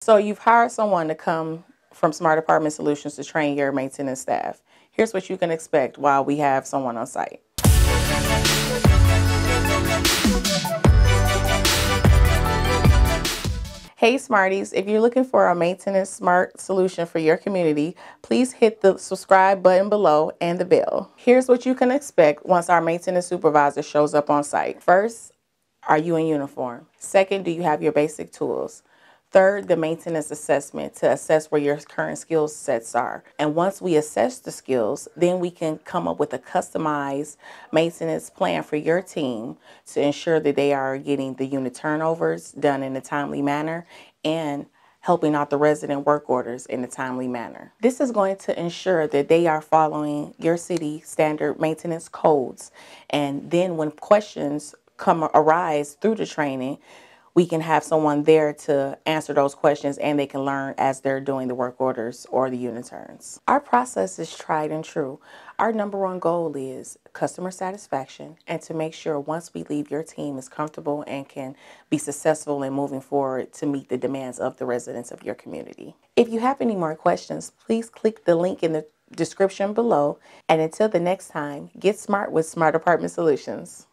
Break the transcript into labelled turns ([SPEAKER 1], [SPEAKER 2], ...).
[SPEAKER 1] So you've hired someone to come from Smart Apartment Solutions to train your maintenance staff. Here's what you can expect while we have someone on site. Hey Smarties, if you're looking for a maintenance smart solution for your community, please hit the subscribe button below and the bell. Here's what you can expect once our maintenance supervisor shows up on site. First, are you in uniform? Second, do you have your basic tools? Third, the maintenance assessment to assess where your current skill sets are. And once we assess the skills, then we can come up with a customized maintenance plan for your team to ensure that they are getting the unit turnovers done in a timely manner and helping out the resident work orders in a timely manner. This is going to ensure that they are following your city standard maintenance codes. And then when questions arise through the training, we can have someone there to answer those questions and they can learn as they're doing the work orders or the unit turns. Our process is tried and true. Our number one goal is customer satisfaction and to make sure once we leave, your team is comfortable and can be successful in moving forward to meet the demands of the residents of your community. If you have any more questions, please click the link in the description below. And until the next time, get smart with Smart Apartment Solutions.